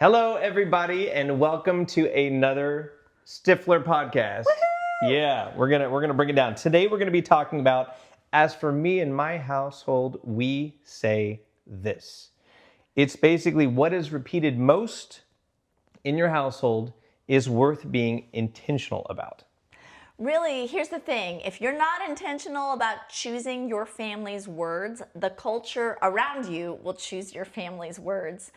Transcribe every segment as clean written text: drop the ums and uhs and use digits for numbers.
Hello, everybody, and welcome to another Stifler podcast. Woohoo! Yeah, we're gonna bring it down. Today, we're gonna be talking about, as for me and my household, we say this. It's basically what is repeated most in your household is worth being intentional about. Really, here's the thing. If you're not intentional about choosing your family's words, the culture around you will choose your family's words.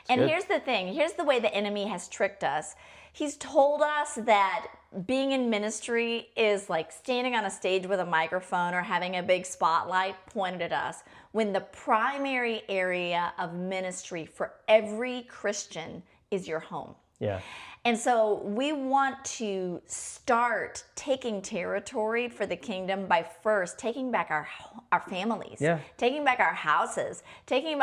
And good. here's the thing. Here's the way the enemy has tricked us. He's told us that being in ministry is like standing on a stage with a microphone or having a big spotlight pointed at us, when the primary area of ministry for every Christian is your home. Yeah. And so we want to start taking territory for the kingdom by first taking back our families, taking back our houses, taking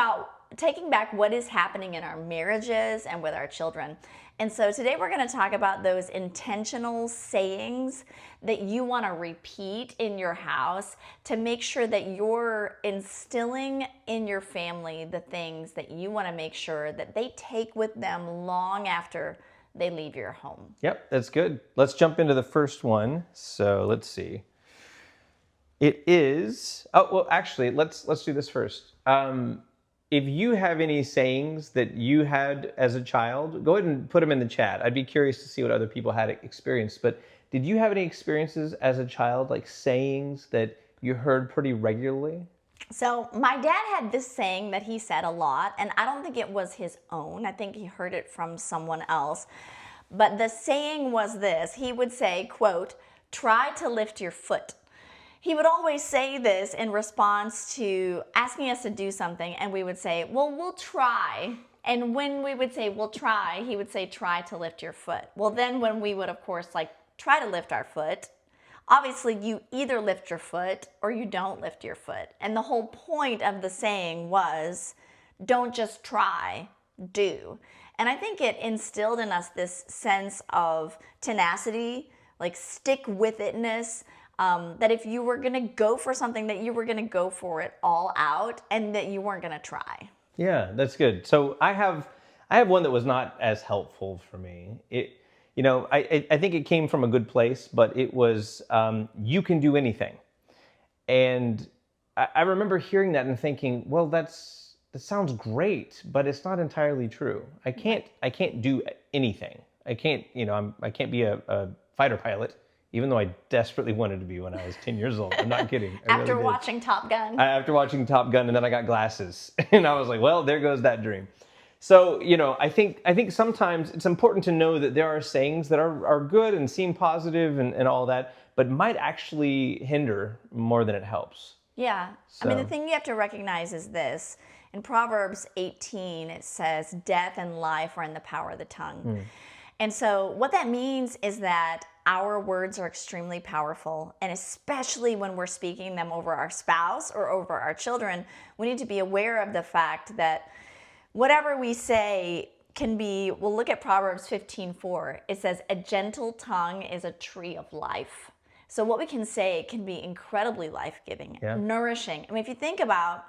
back what is happening in our marriages and with our children. And so today we're going to talk about those intentional sayings that you want to repeat in your house to make sure that you're instilling in your family the things that you want to make sure that they take with them long after they leave your home. Yep, that's good. Let's jump into the first one. So let's see. It is. Oh well, actually, let's do this first. If you have any sayings that you had as a child, go ahead and put them in the chat. I'd be curious to see what other people had experienced. But did you have any experiences as a child, like sayings that you heard pretty regularly? So my dad had this saying that he said a lot, and I don't think it was his own. I think he heard it from someone else. But the saying was this. He would say, quote, "Try to lift your foot." He would always say this in response to asking us to do something, and we would say, well, we'll try. And when we would say, we'll try, he would say, try to lift your foot. Well, then when we would, of course, try to lift our foot, obviously, you either lift your foot or you don't lift your foot. And the whole point of the saying was, don't just try, do. And I think it instilled in us this sense of tenacity, like stick-with-itness, that if you were going to go for something, that you were going to go for it all out and that you weren't going to try. Yeah, that's good. So I have one that was not as helpful for me. I think it came from a good place, but it was, you can do anything. And I remember hearing that and thinking, well, that sounds great, but it's not entirely true. I can't do anything. I can't be a fighter pilot, even though I desperately wanted to be when I was 10 years old. I'm not kidding. After watching Top Gun. After watching Top Gun, and then I got glasses. And I was like, well, there goes that dream. So, I think sometimes it's important to know that there are sayings that are good and seem positive and all that, but might actually hinder more than it helps. Yeah. So. I mean, the thing you have to recognize is this. In Proverbs 18, it says, death and life are in the power of the tongue. And so what that means is that our words are extremely powerful, and especially when we're speaking them over our spouse or over our children, we need to be aware of the fact that whatever we say can be, we'll look at Proverbs 15:4. It says, a gentle tongue is a tree of life. So what we can say can be incredibly life-giving, nourishing. I mean, if you think about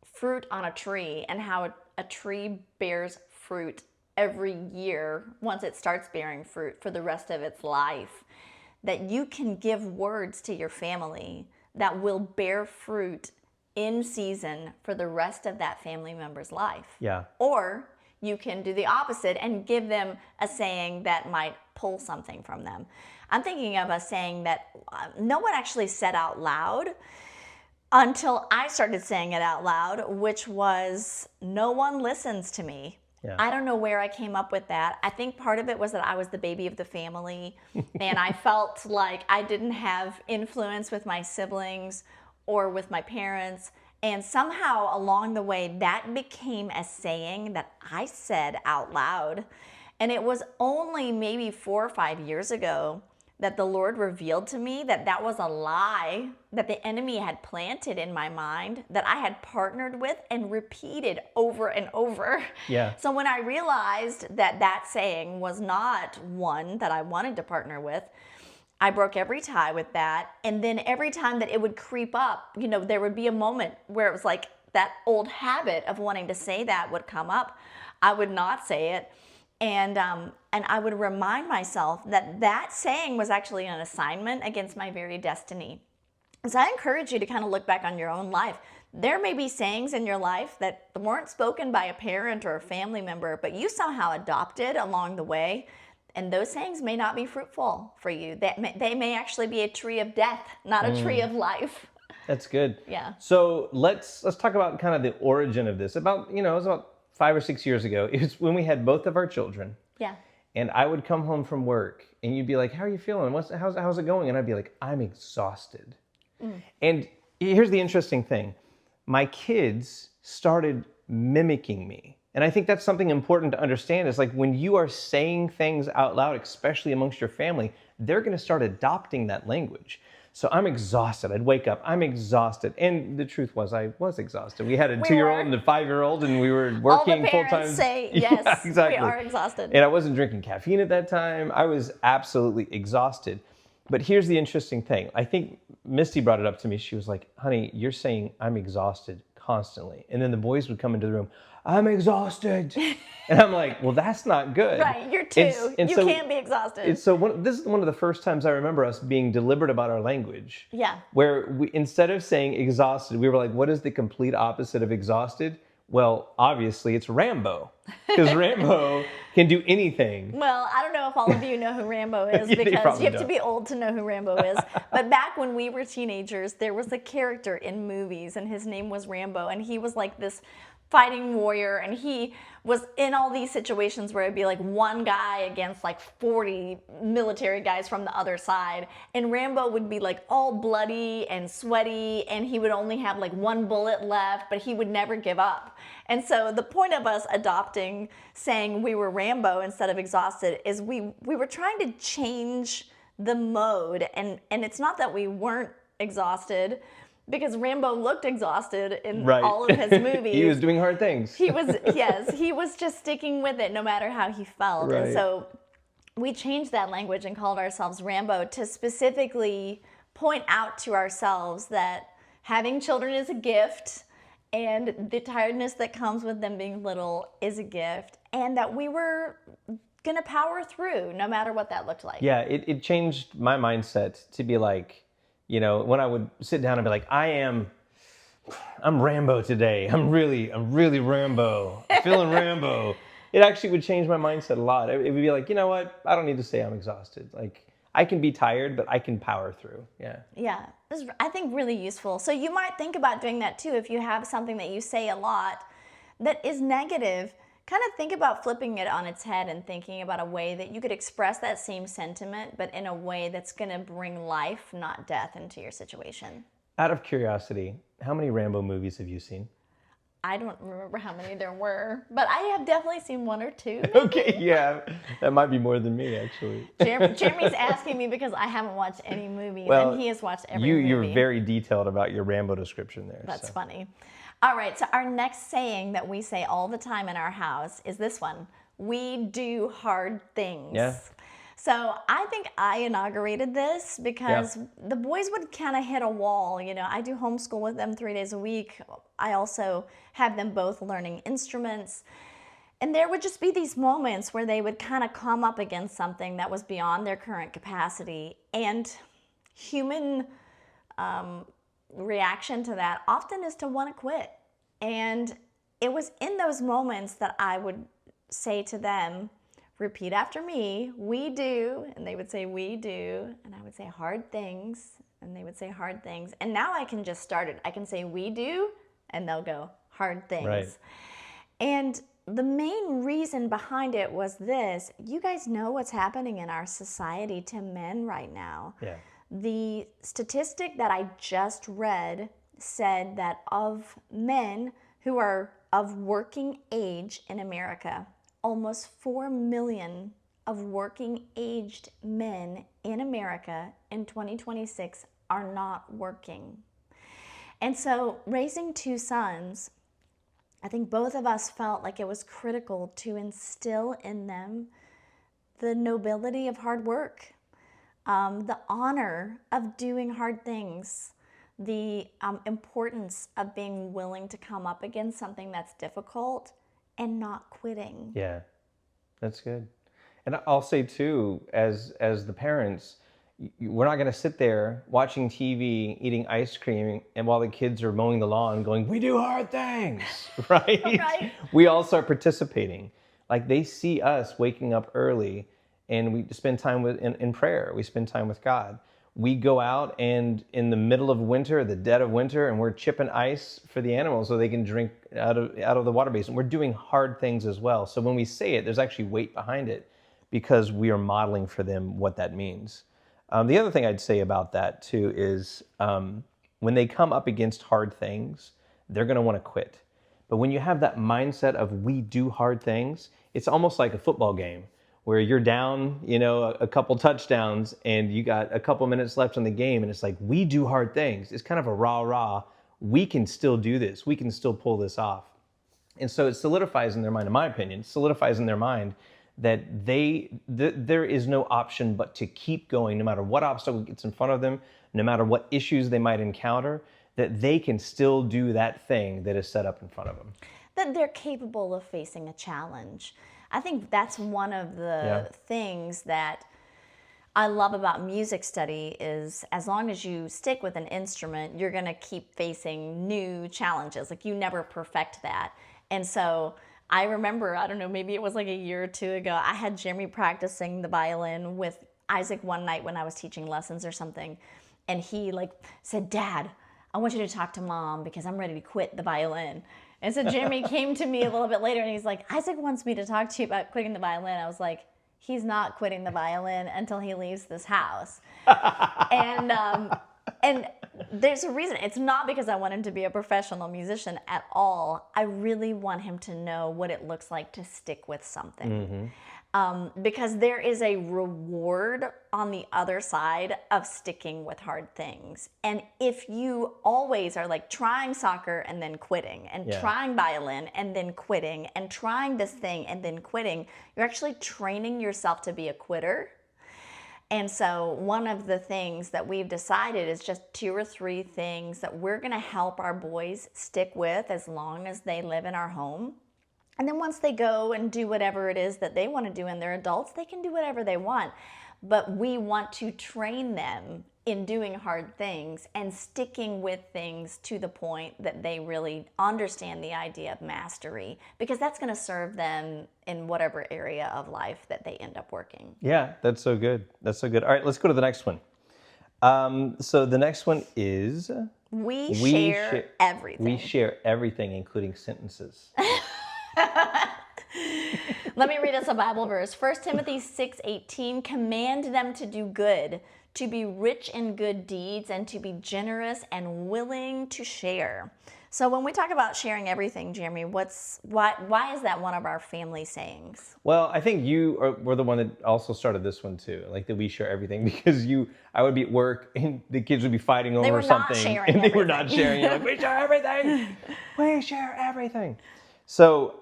fruit on a tree and how a tree bears fruit every year once it starts bearing fruit for the rest of its life, that you can give words to your family that will bear fruit in season for the rest of that family member's life. Yeah. Or you can do the opposite and give them a saying that might pull something from them. I'm thinking of a saying that no one actually said out loud until I started saying it out loud, which was, no one listens to me. Yeah. I don't know where I came up with that. I think part of it was that I was the baby of the family and I felt like I didn't have influence with my siblings or with my parents. And somehow along the way, that became a saying that I said out loud. And it was only maybe 4 or 5 years ago that the Lord revealed to me that that was a lie that the enemy had planted in my mind, that I had partnered with and repeated over and over. Yeah. So when I realized that that saying was not one that I wanted to partner with, I broke every tie with that. And then every time that it would creep up, there would be a moment where it was like that old habit of wanting to say that would come up, I would not say it. And I would remind myself that that saying was actually an assignment against my very destiny. So I encourage you to kind of look back on your own life. There may be sayings in your life that weren't spoken by a parent or a family member, but you somehow adopted along the way. And those sayings may not be fruitful for you. They may actually be a tree of death, not a tree of life. That's good. Yeah. So let's talk about kind of the origin of this. It was about 5 or 6 years ago. It was when we had both of our children. Yeah. And I would come home from work and you'd be like, how are you feeling? How's it going? And I'd be like, I'm exhausted. And here's the interesting thing. My kids started mimicking me. And I think that's something important to understand is like when you are saying things out loud, especially amongst your family, they're going to start adopting that language. So I'm exhausted. I'd wake up, I'm exhausted. And the truth was I was exhausted. We had a 2-year-old and a 5-year-old and we were working full time. All the parents say, yes, yeah, exactly. we are exhausted. And I wasn't drinking caffeine at that time. I was absolutely exhausted. But here's the interesting thing. I think Misty brought it up to me. She was like, honey, you're saying I'm exhausted constantly. And then the boys would come into the room, I'm exhausted. And I'm like, well, that's not good. Right, you're two. You can't be exhausted. This is one of the first times I remember us being deliberate about our language. Yeah. Where we, instead of saying exhausted, we were like, what is the complete opposite of exhausted? Well, obviously it's Rambo. Because Rambo can do anything. Well, I don't know if all of you know who Rambo is Yeah, because you have to be old to know who Rambo is. But back when we were teenagers, there was a character in movies and his name was Rambo. And he was like this fighting warrior, and he was in all these situations where it'd be like one guy against like 40 military guys from the other side, and Rambo would be like all bloody and sweaty, and he would only have like one bullet left, but he would never give up. And so the point of us adopting saying we were Rambo instead of exhausted is we were trying to change the mode, and it's not that we weren't exhausted, because Rambo looked exhausted in all of his movies. He was doing hard things. He was just sticking with it no matter how he felt. Right. And so we changed that language and called ourselves Rambo to specifically point out to ourselves that having children is a gift, and the tiredness that comes with them being little is a gift, and that we were going to power through no matter what that looked like. Yeah, it changed my mindset to be like, when I would sit down and be like, I'm Rambo today. I'm really Rambo. I'm feeling Rambo. It actually would change my mindset a lot. It would be like, you know what? I don't need to say I'm exhausted. Like, I can be tired, but I can power through. Yeah. Yeah. This is, I think, really useful. So you might think about doing that too. If you have something that you say a lot that is negative, kind of think about flipping it on its head and thinking about a way that you could express that same sentiment, but in a way that's going to bring life, not death, into your situation. Out of curiosity, how many Rambo movies have you seen? I don't remember how many there were, but I have definitely seen one or two. Maybe. Okay, yeah. That might be more than me, actually. Jeremy's asking me because I haven't watched any movies, and he has watched every movie. You're very detailed about your Rambo description there. That's funny. All right, so our next saying that we say all the time in our house is this one: we do hard things. Yeah. So I think I inaugurated this because the boys would kind of hit a wall. I do homeschool with them 3 days a week. I also have them both learning instruments. And there would just be these moments where they would kind of come up against something that was beyond their current capacity. And human reaction to that often is to want to quit. And it was in those moments that I would say to them, repeat after me, we do, and they would say we do, and I would say hard things, and they would say hard things. And now I can just start it. I can say we do, and they'll go hard things. Right. And the main reason behind it was this: you guys know what's happening in our society to men right now. Yeah. The statistic that I just read said that of men who are of working age in America, almost 4 million of working aged men in America in 2026 are not working. And so raising two sons, I think both of us felt like it was critical to instill in them the nobility of hard work, the honor of doing hard things, the importance of being willing to come up against something that's difficult and not quitting. Yeah, that's good. And I'll say too, as the parents, we're not going to sit there watching TV, eating ice cream, and while the kids are mowing the lawn, going, "We do hard things," right? Right. We all start participating. Like they see us waking up early, and we spend time in prayer. We spend time with God. We go out and in the middle of winter, the dead of winter, and we're chipping ice for the animals so they can drink out of the water basin. We're doing hard things as well. So when we say it, there's actually weight behind it because we are modeling for them what that means. The other thing I'd say about that too is when they come up against hard things, they're going to want to quit. But when you have that mindset of we do hard things, it's almost like a football game where you're down, a couple touchdowns and you got a couple minutes left in the game. And it's like, we do hard things. It's kind of a rah. We can still do this. We can still pull this off. And so it solidifies in their mind, in my opinion, solidifies in their mind that there is no option but to keep going no matter what obstacle gets in front of them, no matter what issues they might encounter, that they can still do that thing that is set up in front of them. That they're capable of facing a challenge. I think that's one of the things that I love about music study is as long as you stick with an instrument, you're going to keep facing new challenges. Like you never perfect that. And so I remember, I don't know, maybe it was like a year or two ago, I had Jeremy practicing the violin with Isaac one night when I was teaching lessons or something. And he said, "Dad, I want you to talk to Mom because I'm ready to quit the violin." And so Jeremy came to me a little bit later and he's like, "Isaac wants me to talk to you about quitting the violin." I was like, "He's not quitting the violin until he leaves this house." And there's a reason. It's not because I want him to be a professional musician at all. I really want him to know what it looks like to stick with something. Because there is a reward on the other side of sticking with hard things. And if you always are trying soccer and then quitting and trying violin and then quitting and trying this thing and then quitting, you're actually training yourself to be a quitter. And so one of the things that we've decided is just 2 or 3 things that we're going to help our boys stick with as long as they live in our home. And then once they go and do whatever it is that they want to do and they're adults, they can do whatever they want. But we want to train them in doing hard things and sticking with things to the point that they really understand the idea of mastery, because that's going to serve them in whatever area of life that they end up working. Yeah, that's so good. That's so good. All right, let's go to the next one. So the next one is... We share everything. We share everything, including sentences. Let me read us a Bible verse. 1 Timothy 6:18, command them to do good, to be rich in good deeds, and to be generous and willing to share. So when we talk about sharing everything, Jeremy, why is that one of our family sayings? Well, I think were the one that also started this one too, like that we share everything, because I would be at work and the kids would be fighting over something and they were not sharing. You're like, we share everything. We share everything. So,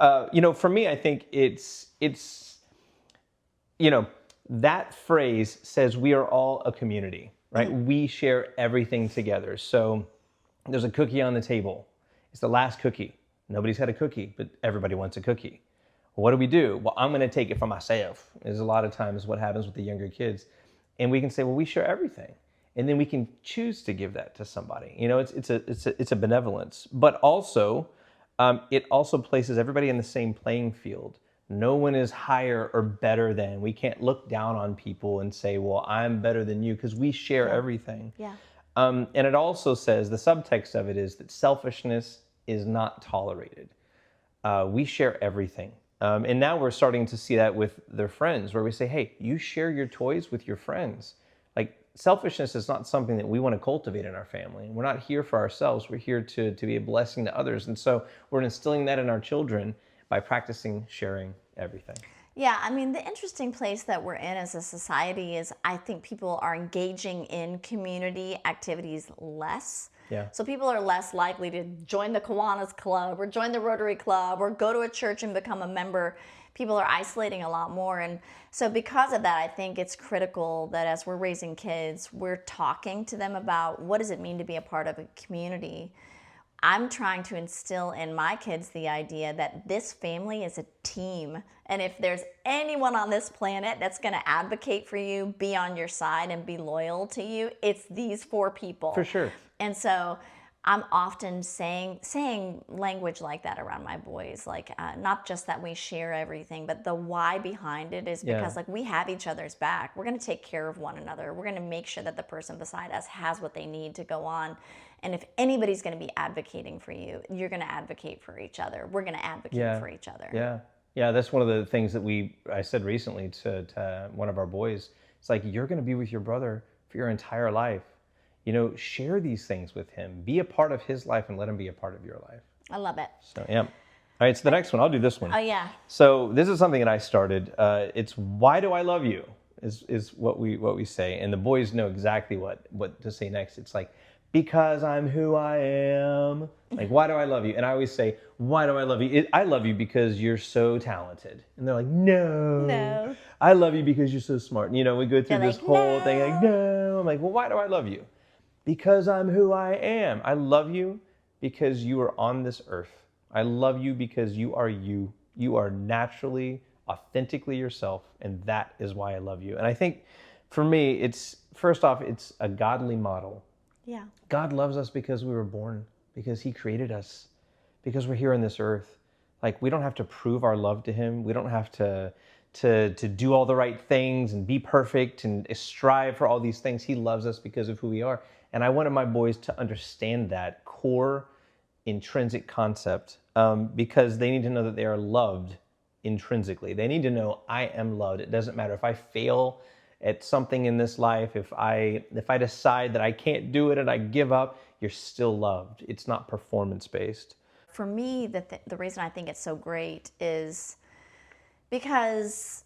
for me, I think it's that phrase says we are all a community, right? Mm-hmm. We share everything together. So there's a cookie on the table. It's the last cookie. Nobody's had a cookie, but everybody wants a cookie. Well, what do? Well, I'm going to take it for myself. Is a lot of times what happens with the younger kids. And we can say, well, we share everything. And then we can choose to give that to somebody. It's a benevolence. But also, it also places everybody in the same playing field. No one is higher or better than. We can't look down on people and say, well, I'm better than you, because we share everything. Yeah. And it also says, the subtext of it is that selfishness is not tolerated. We share everything. And now we're starting to see that with their friends, where we say, hey, you share your toys with your friends. Selfishness is not something that we want to cultivate in our family. We're not here for ourselves. We're here to be a blessing to others. And so we're instilling that in our children by practicing sharing everything. Yeah, I mean, the interesting place that we're in as a society is I think people are engaging in community activities less. Yeah. So people are less likely to join the Kiwanis Club or join the Rotary Club or go to a church and become a member. People are isolating a lot more. And so because of that, I think it's critical that as we're raising kids, we're talking to them about what does it mean to be a part of a community. I'm trying to instill in my kids the idea that this family is a team. And if there's anyone on this planet that's going to advocate for you, be on your side, and be loyal to you, it's these 4 people. For sure. And so I'm often saying language like that around my boys, like not just that we share everything, but the why behind it is because like we have each other's back. We're going to take care of one another. We're going to make sure that the person beside us has what they need to go on. And if anybody's going to be advocating for you, you're going to advocate for each other. We're going to advocate for each other. Yeah. Yeah. That's one of the things that I said recently to one of our boys. It's like, you're going to be with your brother for your entire life. You know, share these things with him. Be a part of his life and let him be a part of your life. I love it. So, yeah. All right, so the next one, I'll do this one. Oh, yeah. So this is something that I started. It's why do I love you is what we say. And the boys know exactly what to say next. It's like, because I'm who I am. Like, why do I love you? And I always say, why do I love you? I love you because you're so talented. And they're like, no. I love you because you're so smart. And, you know, we go through this whole thing like, no. I'm like, well, why do I love you? Because I'm who I am. I love you because you are on this earth. I love you because you are you. You are naturally, authentically yourself, and that is why I love you. And I think for me, it's first off, it's a godly model. Yeah. God loves us because we were born, because he created us, because we're here on this earth. Like, we don't have to prove our love to him. We don't have to do all the right things and be perfect and strive for all these things. He loves us because of who we are. And I wanted my boys to understand that core intrinsic concept because they need to know that they are loved intrinsically. They need to know I am loved. It doesn't matter if I fail at something in this life, if I decide that I can't do it and I give up, you're still loved. It's not performance-based. For me, the reason I think it's so great is because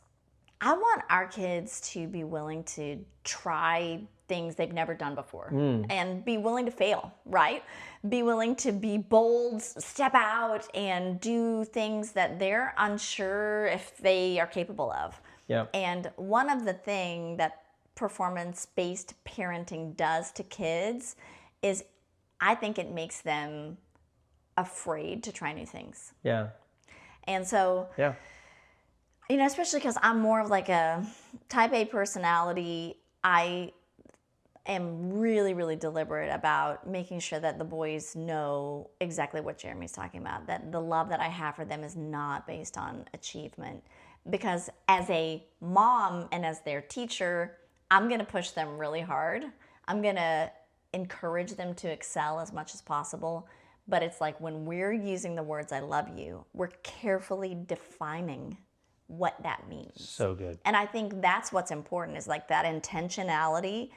I want our kids to be willing to try things they've never done before and be willing to fail, right? Be willing to be bold, step out and do things that they're unsure if they are capable of. Yeah. And one of the things that performance-based parenting does to kids is I think it makes them afraid to try new things. Yeah. And so, you know, especially because I'm more of like a type A personality, I am really, really deliberate about making sure that the boys know exactly what Jeremy's talking about, that the love that I have for them is not based on achievement. Because as a mom and as their teacher, I'm going to push them really hard. I'm going to encourage them to excel as much as possible. But it's like when we're using the words I love you, we're carefully defining what that means. So good. And I think that's what's important is like that intentionality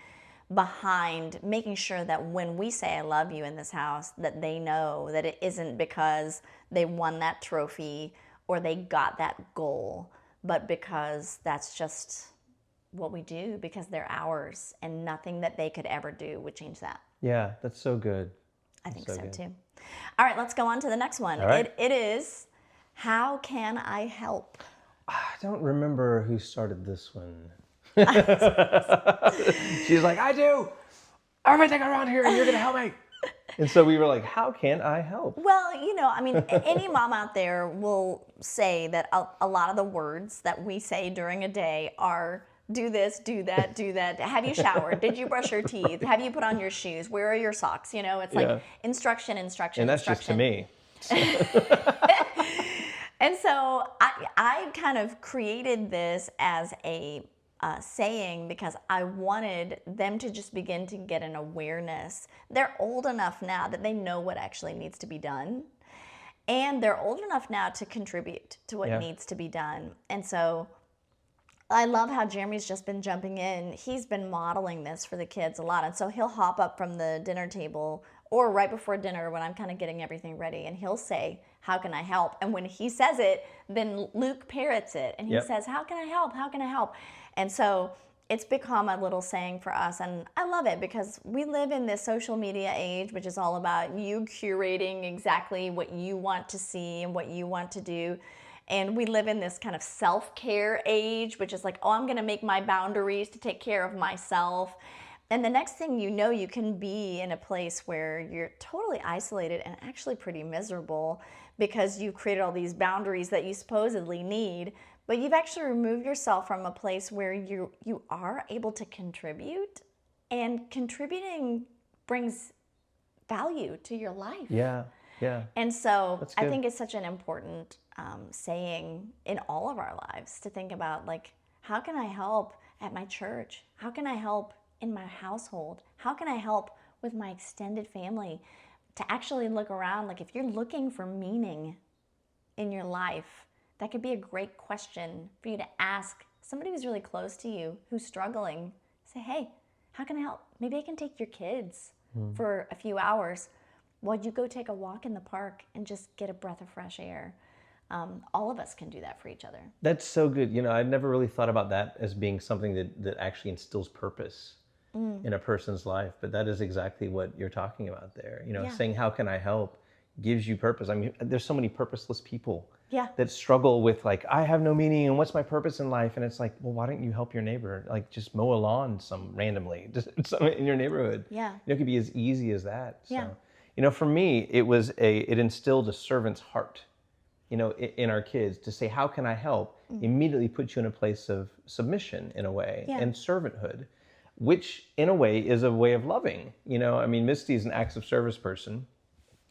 behind making sure that when we say I love you in this house, that they know that it isn't because they won that trophy or they got that goal, but because that's just what we do because they're ours and nothing that they could ever do would change that. Yeah, that's so good. I think so too. All right, let's go on to the next one. All right. It is, how can I help? I don't remember who started this one. She's like, I do everything around here and you're going to help me. And so we were like, how can I help? Well, you know, I mean, any mom out there will say that a lot of the words that we say during a day are do this, do that, do that. Have you showered? Did you brush your teeth? Have you put on your shoes? Where are your socks? You know, it's like instruction, instruction, and that's instruction. just to me. And so I kind of created this as a saying because I wanted them to just begin to get an awareness. They're old enough now that they know what actually needs to be done. And they're old enough now to contribute to what needs to be done. And so I love how Jeremy's just been jumping in. He's been modeling this for the kids a lot. And so he'll hop up from the dinner table or right before dinner when I'm kind of getting everything ready. And he'll say, how can I help? And when he says it, then Luke parrots it. And he says, how can I help? How can I help? And so it's become a little saying for us, and I love it because we live in this social media age, which is all about you curating exactly what you want to see and what you want to do. And we live in this kind of self-care age, which is like, oh, I'm going to make my boundaries to take care of myself. And the next thing you know, you can be in a place where you're totally isolated and actually pretty miserable because you've created all these boundaries that you supposedly need, but you've actually removed yourself from a place where you are able to contribute, and contributing brings value to your life. Yeah, yeah. And so That's I good. think it's such an important saying in all of our lives to think about, like, how can I help at my church? How can I help in my household? How can I help with my extended family? To actually look around, like if you're looking for meaning in your life, that could be a great question for you to ask somebody who's really close to you, who's struggling. Say, hey, how can I help? Maybe I can take your kids for a few hours while you go take a walk in the park and just get a breath of fresh air. All of us can do that for each other. That's so good. You know, I've never really thought about that as being something that actually instills purpose in a person's life. But that is exactly what you're talking about there. You know, Yeah. saying, how can I help, gives you purpose. I mean, there's so many purposeless people Yeah. that struggle with like, I have no meaning and what's my purpose in life? And it's like, well, why don't you help your neighbor? Like just mow a lawn randomly, just in your neighborhood. Yeah. You know, it could be as easy as that. So, Yeah. you know, for me, it instilled a servant's heart, you know, in our kids to say, how can I help? Immediately puts you in a place of submission in a way, Yeah. and servanthood, which in a way is a way of loving. You know, I mean, Misty's an acts of service person.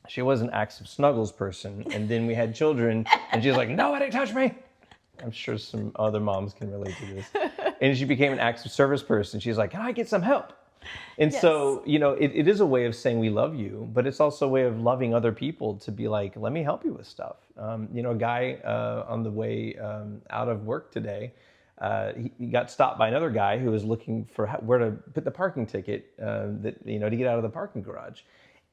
She was an acts of snuggles person. And then we had children and she's like, nobody touch me. I'm sure some other moms can relate to this. And she became an acts of service person. She's like, can I get some help? And Yes. so, you know, it is a way of saying we love you, but it's also a way of loving other people to be like, let me help you with stuff. You know, a guy on the way out of work today, he got stopped by another guy who was looking for where to put the parking ticket that, you know, to get out of the parking garage.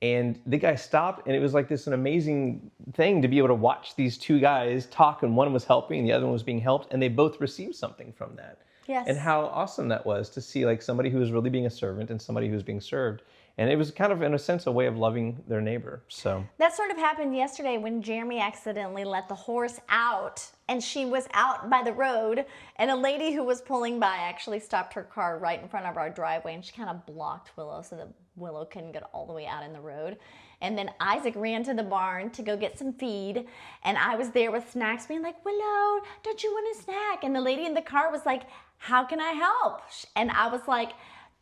And the guy stopped, and it was like an amazing thing to be able to watch these two guys talk, and one was helping and the other one was being helped, and they both received something from that. Yes. And how awesome that was to see like somebody who was really being a servant and somebody who was being served. And it was kind of, in a sense, a way of loving their neighbor. So That sort of happened yesterday when Jeremy accidentally let the horse out, and she was out by the road, and a lady who was pulling by actually stopped her car right in front of our driveway, and she kind of blocked Willow so that Willow couldn't get all the way out in the road. And then Isaac ran to the barn to go get some feed, and I was there with snacks being like, Willow, don't you want a snack? And the lady in the car was like, how can I help? And I was like,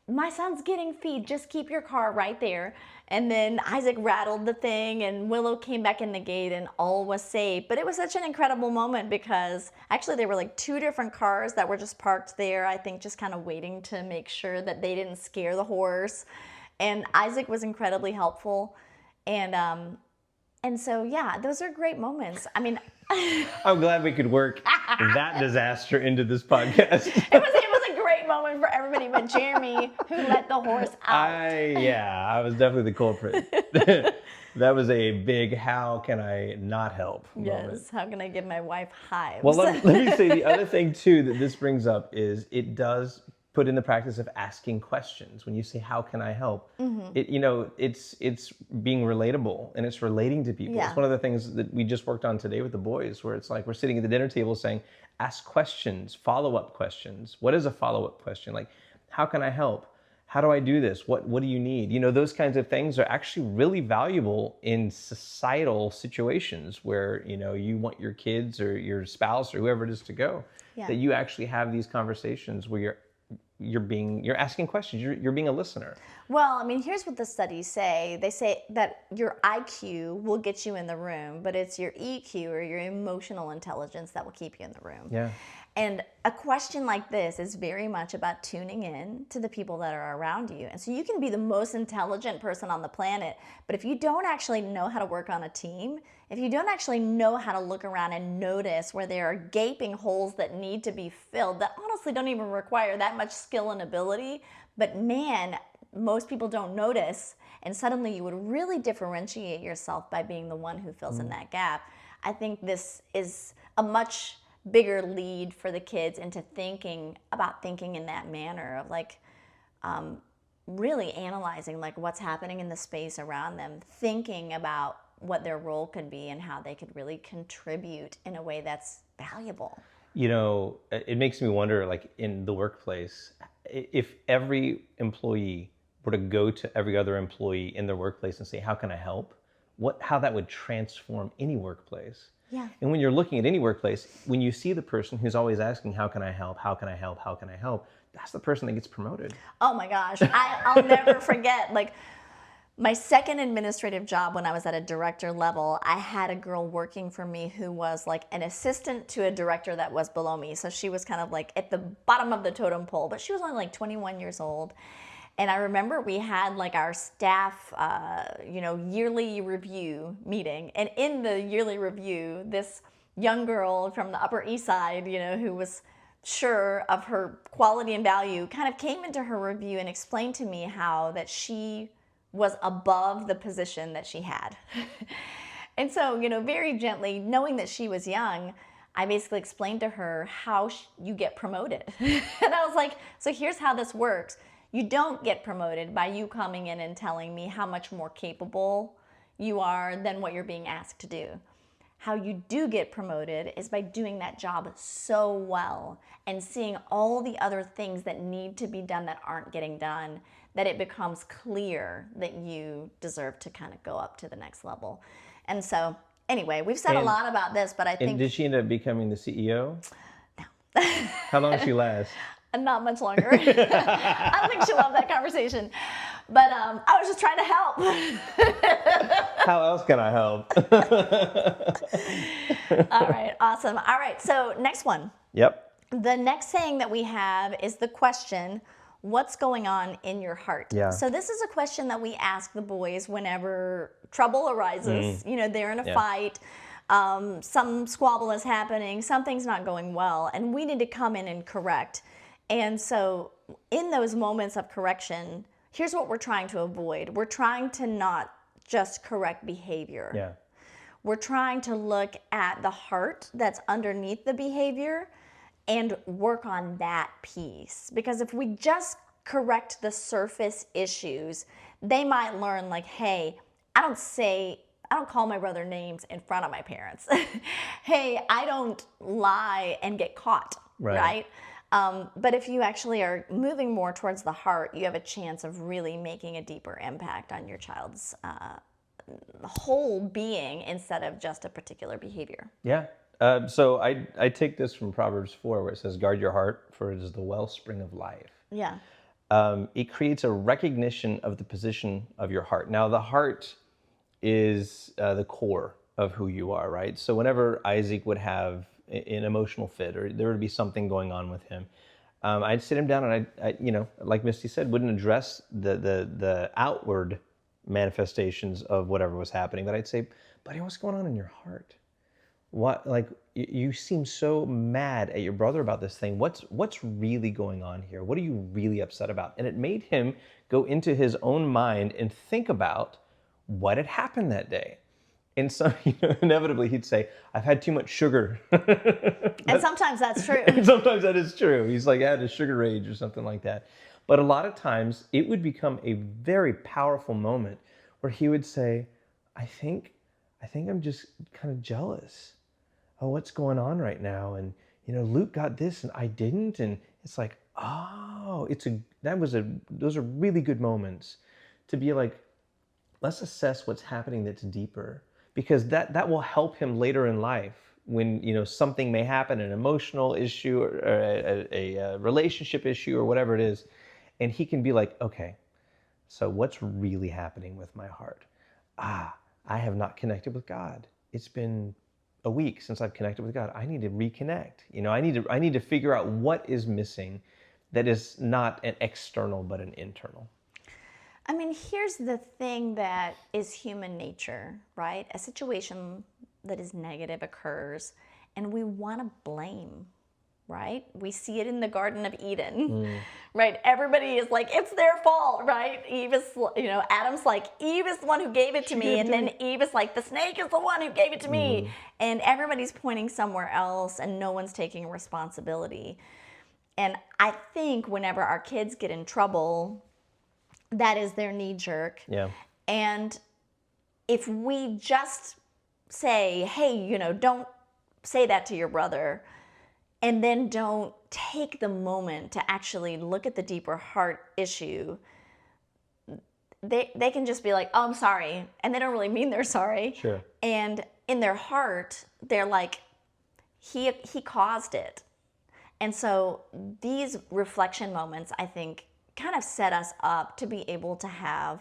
my son's getting feed, just keep your car right there. And then Isaac rattled the thing, and Willow came back in the gate, and all was safe. But it was such an incredible moment because actually there were like two different cars that were just parked there, I think just kind of waiting to make sure that they didn't scare the horse. And Isaac was incredibly helpful. And so, yeah, those are great moments. I mean, I'm glad we could work that disaster into this podcast. it was a great moment for everybody but Jeremy, who let the horse out. I was definitely the culprit. That was a big, how can I not help moment. Yes, how can I give my wife hives? Well, let me say the other thing too that this brings up is it does put in the practice of asking questions. When you say, how can I help? It, you know, it's being relatable, and it's relating to people. Yeah. It's one of the things that we just worked on today with the boys, where it's like we're sitting at the dinner table saying, ask questions, follow-up questions. What is a follow-up question? Like, how can I help? How do I do this? What do you need? You know, those kinds of things are actually really valuable in societal situations where, you know, you want your kids or your spouse or whoever it is to go. Yeah. That you actually have these conversations where you're asking questions, you're being a listener. Well, I mean, here's what the studies say. They say that your IQ will get you in the room, but it's your EQ or your emotional intelligence that will keep you in the room. Yeah. And a question like this is very much about tuning in to the people that are around you. And so you can be the most intelligent person on the planet, but if you don't actually know how to work on a team, if you don't actually know how to look around and notice where there are gaping holes that need to be filled, that honestly don't even require that much skill and ability, but man, most people don't notice, and suddenly you would really differentiate yourself by being the one who fills in that gap. I think this is a much bigger lead for the kids into thinking in that manner of like really analyzing like what's happening in the space around them, thinking about what their role could be and how they could really contribute in a way that's valuable. It makes me wonder, like in the workplace, if every employee were to go to every other employee in their workplace and say, how can I help? How that would transform any workplace. Yeah. And when you're looking at any workplace, when you see the person who's always asking, how can I help? How can I help? How can I help? That's the person that gets promoted. Oh my gosh. I'll never forget, like, my second administrative job when I was at a director level, I had a girl working for me who was like an assistant to a director that was below me. So she was kind of like at the bottom of the totem pole, but she was only like 21 years old. And I remember we had like our staff, yearly review meeting. And in the yearly review, this young girl from the Upper East Side, who was sure of her quality and value, kind of came into her review and explained to me how that she was above the position that she had. And so, very gently, knowing that she was young, I basically explained to her how you get promoted. And I was like, so here's how this works. You don't get promoted by you coming in and telling me how much more capable you are than what you're being asked to do. How you do get promoted is by doing that job so well and seeing all the other things that need to be done that aren't getting done, that it becomes clear that you deserve to kind of go up to the next level. And so, anyway, we've said a lot about this, but I think... And did she end up becoming the CEO? No. How long did she last? Not much longer. I don't think she loved that conversation. But I was just trying to help. How else can I help? All right, awesome. All right, so next one. Yep. The next saying that we have is the question, what's going on in your heart? Yeah. So this is a question that we ask the boys whenever trouble arises. They're in a fight. Some squabble is happening. Something's not going well. And we need to come in and correct. And so in those moments of correction, here's what we're trying to avoid. We're trying to not just correct behavior. Yeah. We're trying to look at the heart that's underneath the behavior and work on that piece. Because if we just correct the surface issues, they might learn like, hey, I don't call my brother names in front of my parents. Hey, I don't lie and get caught, right? But if you actually are moving more towards the heart, you have a chance of really making a deeper impact on your child's whole being instead of just a particular behavior. Yeah. So I take this from Proverbs 4 where it says, guard your heart, for it is the wellspring of life. Yeah. It creates a recognition of the position of your heart. Now, the heart is the core of who you are, right? So whenever Isaac would have an emotional fit or there would be something going on with him, I'd sit him down and I like Misty said, wouldn't address the outward manifestations of whatever was happening, but I'd say, buddy, what's going on in your heart? What, like, you seem so mad at your brother about this thing. What's really going on here? What are you really upset about? And it made him go into his own mind and think about what had happened that day. And so, inevitably he'd say, I've had too much sugar. And sometimes that's true. Sometimes that is true. He's like, I had a sugar rage or something like that. But a lot of times it would become a very powerful moment where he would say, I think I'm just kind of jealous of what's going on right now. And, Luke got this and I didn't. And it's like, oh, those are really good moments to be like, let's assess what's happening that's deeper, because that will help him later in life when, something may happen, an emotional issue or a relationship issue or whatever it is. And he can be like, okay, so what's really happening with my heart? I have not connected with God. It's been a week since I've connected with God. I need to reconnect. I need to figure out what is missing that is not an external, but an internal. I mean, here's the thing that is human nature, right? A situation that is negative occurs and we want to blame. right? We see it in the Garden of Eden, right? Everybody is like, it's their fault, right? Eve is, Adam's like, Eve is the one who gave it to me. And then Eve is like, the snake is the one who gave it to me. And everybody's pointing somewhere else and no one's taking responsibility. And I think whenever our kids get in trouble, that is their knee jerk. Yeah. And if we just say, hey, don't say that to your brother, and then don't take the moment to actually look at the deeper heart issue, they can just be like, oh, I'm sorry. And they don't really mean they're sorry. Sure. And in their heart, they're like, he caused it. And so these reflection moments, I think, kind of set us up to be able to have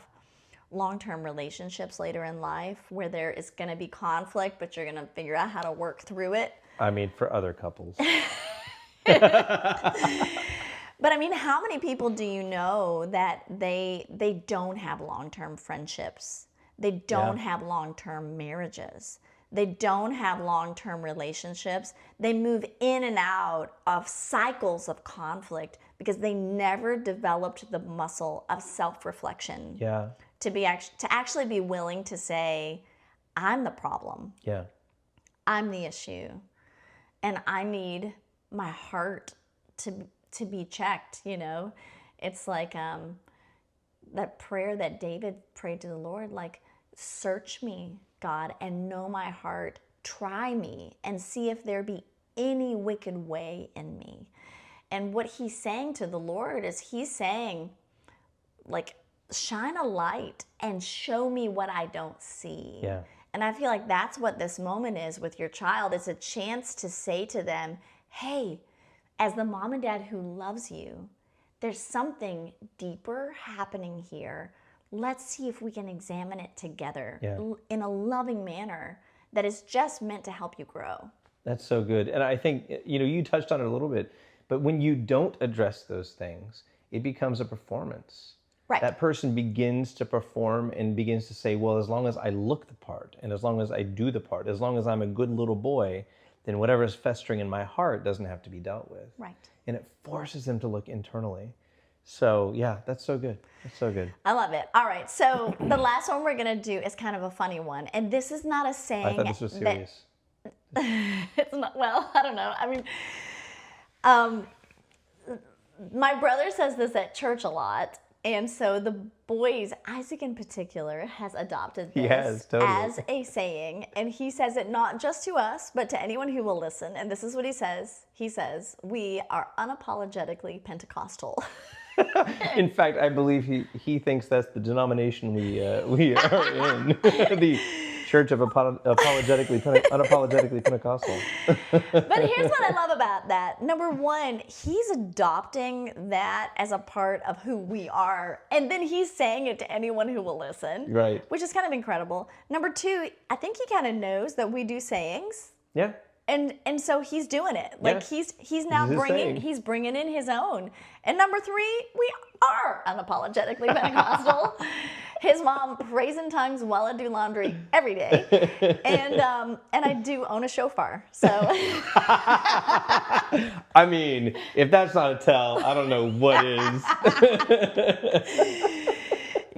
long-term relationships later in life where there is going to be conflict, but you're going to figure out how to work through it. I mean, for other couples. But I mean, how many people do you know that they don't have long-term friendships? They don't have long-term marriages. They don't have long-term relationships. They move in and out of cycles of conflict because they never developed the muscle of self-reflection. Yeah. To actually be willing to say, I'm the problem. Yeah. I'm the issue. And I need my heart to be checked, It's like that prayer that David prayed to the Lord, like, search me, God, and know my heart. Try me and see if there be any wicked way in me. And what he's saying to the Lord is he's saying, like, shine a light and show me what I don't see. Yeah. And I feel like that's what this moment is with your child. It's a chance to say to them, hey, as the mom and dad who loves you, there's something deeper happening here. Let's see if we can examine it together in a loving manner that is just meant to help you grow. That's so good. And I think, you touched on it a little bit, but when you don't address those things, it becomes a performance. Right. That person begins to perform and begins to say, well, as long as I look the part and as long as I do the part, as long as I'm a good little boy, then whatever is festering in my heart doesn't have to be dealt with. Right. And it forces them to look internally. So yeah, that's so good. That's so good. I love it. All right. So the last one we're going to do is kind of a funny one. And this is not a saying. I thought this was serious. It's not, well, I don't know. I mean, my brother says this at church a lot. And so the boys, Isaac in particular, has adopted this as a saying. And he says it not just to us, but to anyone who will listen. And this is what he says. He says, we are unapologetically Pentecostal. In fact, I believe he thinks that's the denomination we are in, the Church of Unapologetically Pentecostal. But here's what I love about that. Number one, he's adopting that as a part of who we are. And then he's saying it to anyone who will listen. Right. Which is kind of incredible. Number two, I think he kind of knows that we do sayings. Yeah. And so he's doing it. Like he's now bringing in his own. And number three, we are unapologetically Pentecostal. His mom prays in tongues while I do laundry every day. And I do own a shofar. So I mean, if that's not a tell, I don't know what is.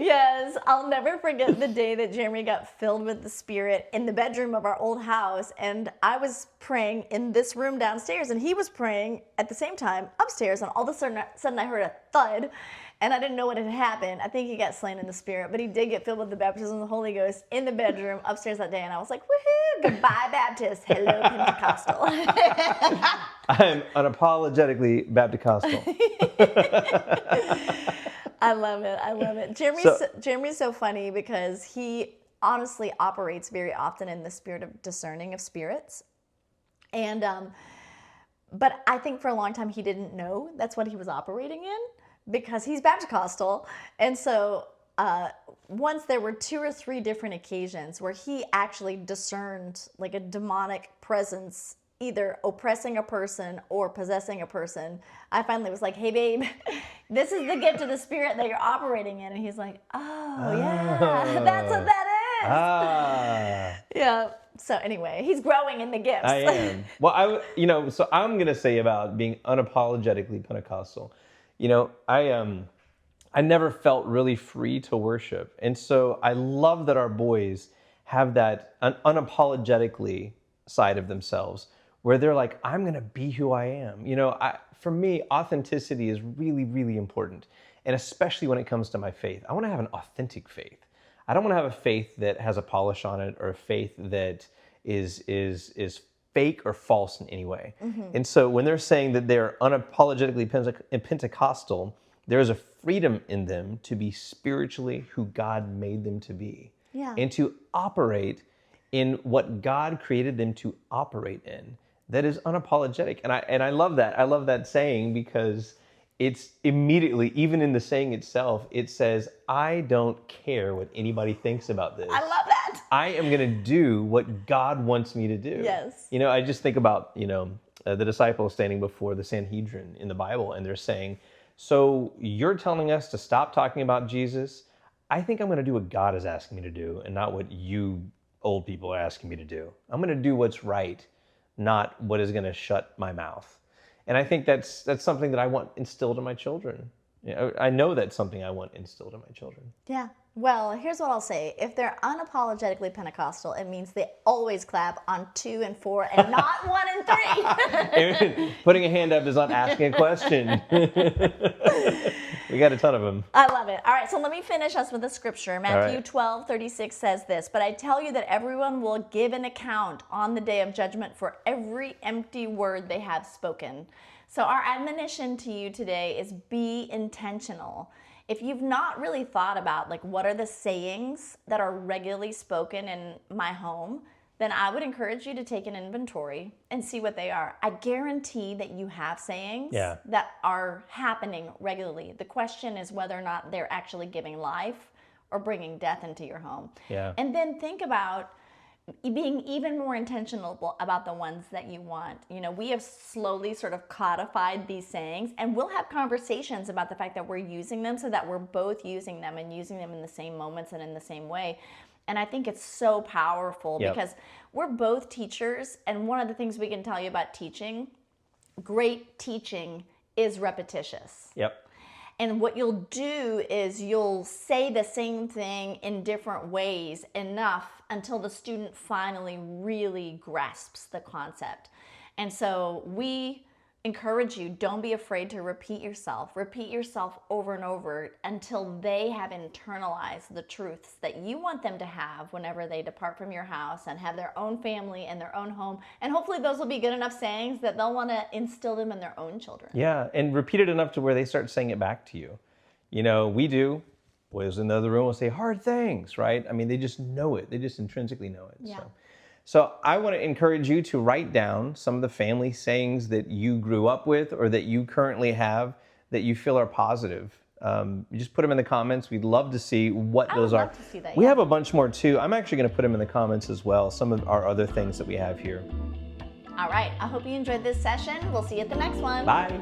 Yes, I'll never forget the day that Jeremy got filled with the Spirit in the bedroom of our old house. And I was praying in this room downstairs, and he was praying at the same time upstairs. And all of a sudden I heard a thud, and I didn't know what had happened. I think he got slain in the Spirit, but he did get filled with the baptism of the Holy Ghost in the bedroom upstairs that day. And I was like, woohoo, goodbye, Baptist. Hello, Pentecostal. I'm unapologetically Baptist-costal. I love it. I love it. Jeremy's so funny because he honestly operates very often in the spirit of discerning of spirits. And, but I think for a long time he didn't know that's what he was operating in because he's Baptist-costal. And so once there were 2 or 3 different occasions where he actually discerned like a demonic presence either oppressing a person or possessing a person, I finally was like, hey, babe, this is the gift of the Spirit that you're operating in. And he's like, oh, yeah, that's what that is. Ah. Yeah. So anyway, he's growing in the gifts. I am. Well, so I'm going to say about being unapologetically Pentecostal. I never felt really free to worship. And so I love that our boys have that unapologetically side of themselves where they're like, I'm going to be who I am. For me, authenticity is really, really important. And especially when it comes to my faith, I want to have an authentic faith. I don't want to have a faith that has a polish on it or a faith that is fake or false in any way. And so when they're saying that they're unapologetically Pentecostal, there is a freedom in them to be spiritually who God made them to be. Yeah. And to operate in what God created them to operate in. That is unapologetic. And I love that. I love that saying because it's immediately, even in the saying itself, it says, I don't care what anybody thinks about this. I love that. I am going to do what God wants me to do. Yes. I just think about, the disciples standing before the Sanhedrin in the Bible, and they're saying, so you're telling us to stop talking about Jesus? I think I'm going to do what God is asking me to do and not what you old people are asking me to do. I'm going to do what's right, not what is going to shut my mouth. And I think that's something that I want instilled in my children. I know that's something I want instilled in my children. Yeah. Well, here's what I'll say. If they're unapologetically Pentecostal, it means they always clap on 2 and 4 and not 1 and 3. Putting a hand up is not asking a question. We got a ton of them. I love it. All right, so let me finish us with a scripture. Matthew right. 12:36 says this, but I tell you that everyone will give an account on the day of judgment for every empty word they have spoken. So our admonition to you today is be intentional. If you've not really thought about what are the sayings that are regularly spoken in my home, then I would encourage you to take an inventory and see what they are. I guarantee that you have sayings that are happening regularly. The question is whether or not they're actually giving life or bringing death into your home. Yeah. And then think about being even more intentional about the ones that you want. We have slowly sort of codified these sayings, and we'll have conversations about the fact that we're using them so that we're both using them and using them in the same moments and in the same way. And I think it's so powerful because we're both teachers. And one of the things we can tell you about teaching, great teaching is repetitious. Yep. And what you'll do is you'll say the same thing in different ways enough until the student finally really grasps the concept. And so we encourage you, don't be afraid to repeat yourself. Repeat yourself over and over until they have internalized the truths that you want them to have whenever they depart from your house and have their own family and their own home. And hopefully those will be good enough sayings that they'll want to instill them in their own children. Yeah, and repeat it enough to where they start saying it back to you. We do. Boys in the other room will say hard things, right? I mean, they just know it. They just intrinsically know it. Yeah. So I want to encourage you to write down some of the family sayings that you grew up with or that you currently have that you feel are positive. You just put them in the comments. We'd love to see what those are. I would love to see that. We have a bunch more too. I'm actually going to put them in the comments as well, some of our other things that we have here. All right. I hope you enjoyed this session. We'll see you at the next one. Bye.